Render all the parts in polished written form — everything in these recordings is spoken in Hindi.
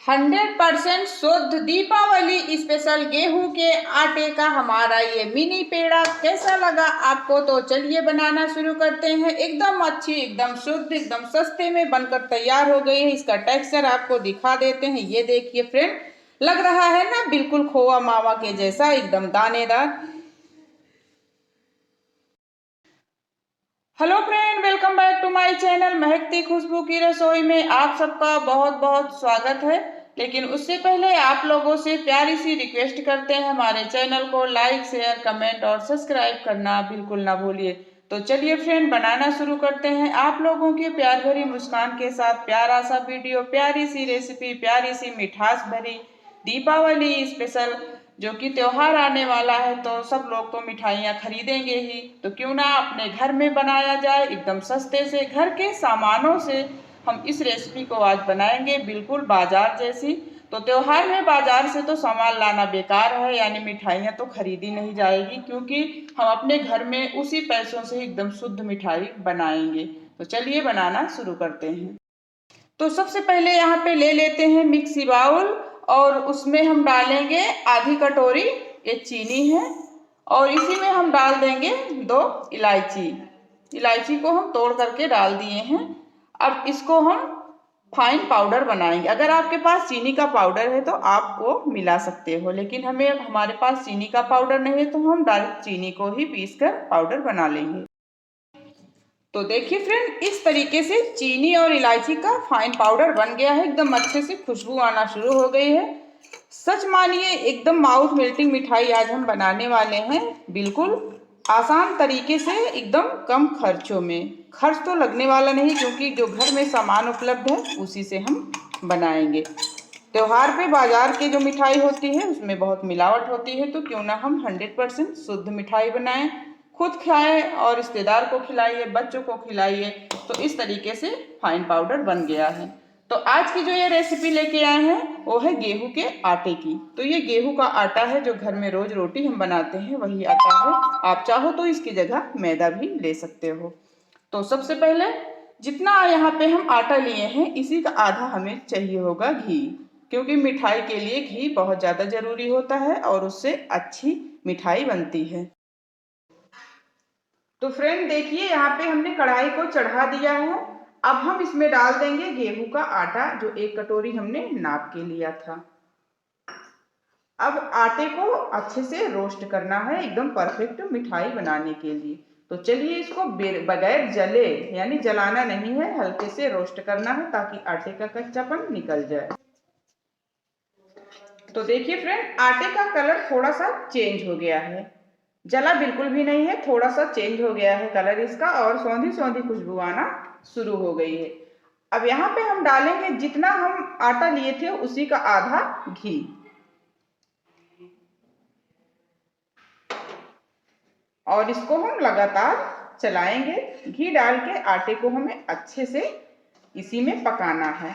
100% शुद्ध दीपावली स्पेशल गेहूं के आटे का हमारा ये मिनी पेड़ा कैसा लगा आपको? तो चलिए बनाना शुरू करते हैं। एकदम अच्छी, एकदम शुद्ध, एकदम सस्ते में बनकर तैयार हो गई है। इसका टेक्सचर आपको दिखा देते हैं। ये देखिए फ्रेंड, लग रहा है ना बिल्कुल खोआ मावा के जैसा, एकदम दानेदार। Hello friend, welcome back to my channel महकती खुशबू की रसोई में आप सबका बहुत बहुत स्वागत है। लेकिन उससे पहले आप लोगों से प्यारी सी रिक्वेस्ट करते हैं, हमारे चैनल को लाइक, शेयर, कमेंट और सब्सक्राइब करना बिल्कुल ना भूलिए। तो चलिए फ्रेंड, बनाना शुरू करते हैं। आप लोगों के प्यार भरी मुस्कान के साथ प्यारा सा वीडियो, प्यारी सी रेसिपी, प्यारी सी मिठास भरी दीपावली स्पेशल जो कि त्योहार आने वाला है, तो सब लोग तो मिठाइयाँ खरीदेंगे ही, तो क्यों ना अपने घर में बनाया जाए एकदम सस्ते से। घर के सामानों से हम इस रेसिपी को आज बनाएंगे, बिल्कुल बाजार जैसी। तो त्योहार में बाजार से तो सामान लाना बेकार है, यानी मिठाइयाँ तो खरीदी नहीं जाएगी, क्योंकि हम अपने घर में उसी पैसों से एकदम शुद्ध मिठाई बनाएंगे। तो चलिए बनाना शुरू करते हैं। तो सबसे पहले यहाँ पे ले लेते हैं मिक्सी बाउल, और उसमें हम डालेंगे आधी कटोरी ये चीनी है, और इसी में हम डाल देंगे 2 इलायची। इलायची को हम तोड़ करके डाल दिए हैं। अब इसको हम फाइन पाउडर बनाएंगे। अगर आपके पास चीनी का पाउडर है तो आप वो मिला सकते हो, लेकिन हमारे पास चीनी का पाउडर नहीं है, तो हम डायरेक्ट चीनी को ही पीस कर पाउडर बना लेंगे। तो देखिए फ्रेंड, इस तरीके से चीनी और इलायची का फाइन पाउडर बन गया है। एकदम अच्छे से खुशबू आना शुरू हो गई है। सच मानिए, एकदम माउथ मेल्टिंग मिठाई आज हम बनाने वाले हैं, बिल्कुल आसान तरीके से, एकदम कम खर्चों में। खर्च तो लगने वाला नहीं, क्योंकि जो घर में सामान उपलब्ध है उसी से हम बनाएंगे। त्योहार पे बाजार की जो मिठाई होती है उसमें बहुत मिलावट होती है, तो क्यों ना हम 100% शुद्ध मिठाई बनाएं, खुद खाएं और रिश्तेदार को खिलाइए, बच्चों को खिलाइए। तो इस तरीके से फाइन पाउडर बन गया है। तो आज की जो ये रेसिपी लेके आए हैं वो है गेहूं के आटे की। तो ये गेहूं का आटा है, जो घर में रोज रोटी हम बनाते हैं वही आटा है। आप चाहो तो इसकी जगह मैदा भी ले सकते हो। तो सबसे पहले जितना यहाँ पे हम आटा लिए हैं, इसी का आधा हमें चाहिए होगा घी, क्योंकि मिठाई के लिए घी बहुत ज़्यादा ज़रूरी होता है और उससे अच्छी मिठाई बनती है। तो फ्रेंड देखिए, यहाँ पे हमने कढ़ाई को चढ़ा दिया है। अब हम इसमें डाल देंगे गेहूं का आटा, जो 1 कटोरी हमने नाप के लिया था। अब आटे को अच्छे से रोस्ट करना है, एकदम परफेक्ट मिठाई बनाने के लिए। तो चलिए इसको बगैर जले, यानी जलाना नहीं है, हल्के से रोस्ट करना है, ताकि आटे का कच्चापन निकल जाए। तो देखिए फ्रेंड, आटे का कलर थोड़ा सा चेंज हो गया है, जला बिल्कुल भी नहीं है, थोड़ा सा चेंज हो गया है कलर इसका, और सौंधी सौंधी खुशबू आना शुरू हो गई है। अब यहाँ पे हम डालेंगे, जितना हम आटा लिए थे उसी का आधा घी, और इसको हम लगातार चलाएंगे। घी डाल के आटे को हमें अच्छे से इसी में पकाना है।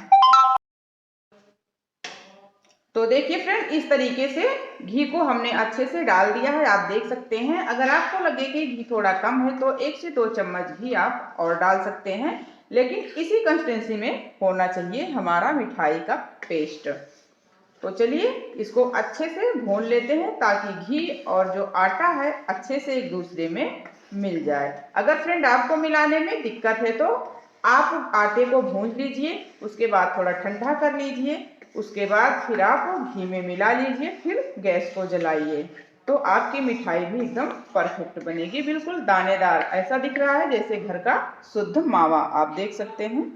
तो देखिए फ्रेंड, इस तरीके से घी को हमने अच्छे से डाल दिया है, आप देख सकते हैं। अगर आपको लगे कि घी थोड़ा कम है तो 1 से 2 चम्मच घी आप और डाल सकते हैं, लेकिन इसी कंसिस्टेंसी में होना चाहिए हमारा मिठाई का पेस्ट। तो चलिए इसको अच्छे से भून लेते हैं, ताकि घी और जो आटा है अच्छे से एक दूसरे में मिल जाए। अगर फ्रेंड आपको मिलाने में दिक्कत है तो आप आटे को भून लीजिए, उसके बाद थोड़ा ठंडा कर लीजिए, उसके बाद फिर आप घी में मिला लीजिए, फिर गैस को जलाइए। तो आपकी मिठाई भी एकदम परफेक्ट बनेगी, बिल्कुल दानेदार। ऐसा दिख रहा है जैसे घर का शुद्ध मावा, आप देख सकते हैं।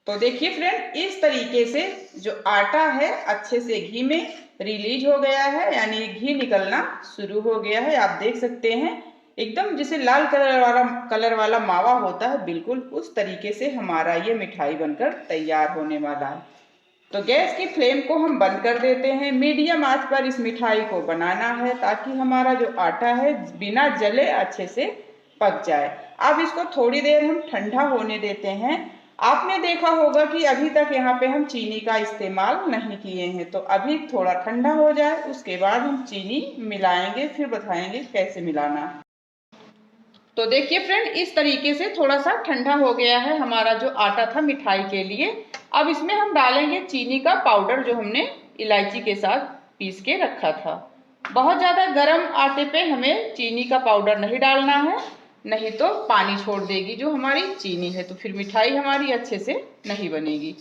तो देखिए फ्रेंड, इस तरीके से जो आटा है अच्छे से घी में रिलीज हो गया है, यानी घी निकलना शुरू हो गया है, आप देख सकते हैं। एकदम जैसे लाल कलर वाला मावा होता है, बिल्कुल उस तरीके से हमारा ये मिठाई बनकर तैयार होने वाला है। तो गैस की फ्लेम को हम बंद कर देते हैं। मीडियम आंच पर इस मिठाई को बनाना है, ताकि हमारा जो आटा है बिना जले अच्छे से पक जाए। अब इसको थोड़ी देर हम ठंडा होने देते हैं। आपने देखा होगा कि अभी तक यहाँ पे हम चीनी का इस्तेमाल नहीं किए हैं, तो अभी थोड़ा ठंडा हो जाए उसके बाद हम चीनी मिलाएंगे, फिर बताएंगे कैसे मिलाना है। तो देखिए फ्रेंड, इस तरीके से थोड़ा सा ठंडा हो गया है हमारा जो आटा था मिठाई के लिए। अब इसमें हम डालेंगे चीनी का पाउडर जो हमने इलायची के साथ पीस के रखा था। बहुत ज़्यादा गर्म आटे पे हमें चीनी का पाउडर नहीं डालना है, नहीं तो पानी छोड़ देगी जो हमारी चीनी है, तो फिर मिठाई हमारी अच्छे से नहीं बनेगी।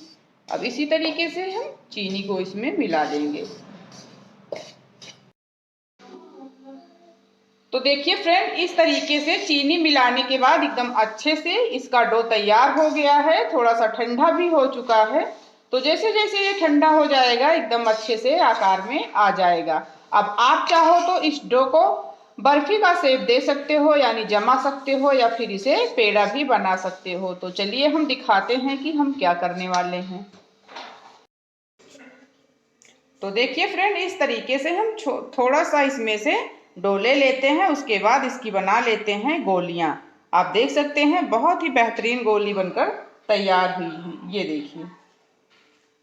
अब इसी तरीके से हम चीनी को इसमें मिला देंगे। तो देखिए फ्रेंड, इस तरीके से चीनी मिलाने के बाद एकदम अच्छे से इसका डो तैयार हो गया है, थोड़ा सा ठंडा भी हो चुका है। तो जैसे जैसे ये ठंडा हो जाएगा एकदम अच्छे से आकार में आ जाएगा। अब आप चाहो तो इस डो को बर्फी का शेप दे सकते हो, यानी जमा सकते हो, या फिर इसे पेड़ा भी बना सकते हो। तो चलिए हम दिखाते हैं कि हम क्या करने वाले हैं। तो देखिए फ्रेंड, इस तरीके से हम थोड़ा सा इसमें से डो ले लेते हैं, उसके बाद इसकी बना लेते हैं गोलियां। आप देख सकते हैं बहुत ही बेहतरीन गोली बनकर तैयार हुई है, ये देखिए।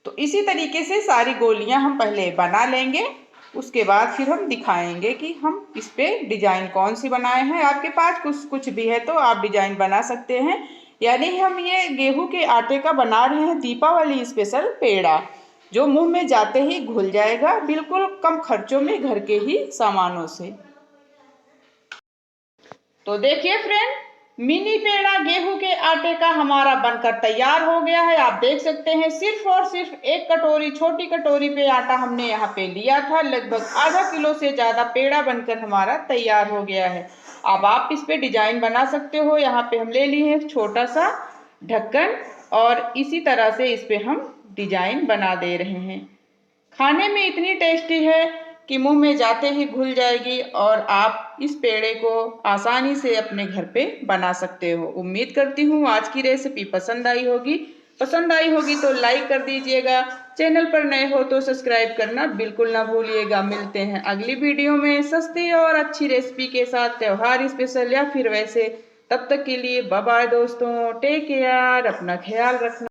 तो इसी तरीके से सारी गोलियां हम पहले बना लेंगे, उसके बाद फिर हम दिखाएंगे कि हम इस पे डिजाइन कौन सी बनाए हैं। आपके पास कुछ भी है तो आप डिजाइन बना सकते हैं। यानी हम ये गेहूं के आटे का बना रहे हैं दीपावली स्पेशल पेड़ा, जो मुंह में जाते ही घुल जाएगा, बिल्कुल कम खर्चों में घर के ही सामानों से। तो देखिए फ्रेंड, मिनी पेड़ा गेहूं के आटे का हमारा बनकर तैयार हो गया है। आप देख सकते हैं सिर्फ और सिर्फ एक कटोरी, छोटी कटोरी पे आटा हमने यहाँ पे लिया था। लगभग आधा किलो से ज्यादा पेड़ा बनकर हमारा तैयार हो गया है। अब आप इस पे डिजाइन बना सकते हो। यहाँ पे हम ले लिए एक छोटा सा ढक्कन और इसी तरह से इस पे हम डिजाइन बना दे रहे हैं। खाने में इतनी टेस्टी है कि मुंह में जाते ही घुल जाएगी और आप इस पेड़े को आसानी से अपने घर पे बना सकते हो। उम्मीद करती हूँ आज की रेसिपी पसंद आई होगी। पसंद आई होगी तो लाइक कर दीजिएगा। चैनल पर नए हो तो सब्सक्राइब करना बिल्कुल ना भूलिएगा। मिलते हैं अगली वीडियो में सस्ती और अच्छी रेसिपी के साथ, त्योहार स्पेशल या फिर वैसे। तब तक के लिए बाय बाय दोस्तों, टेक केयर, अपना ख्याल रखना।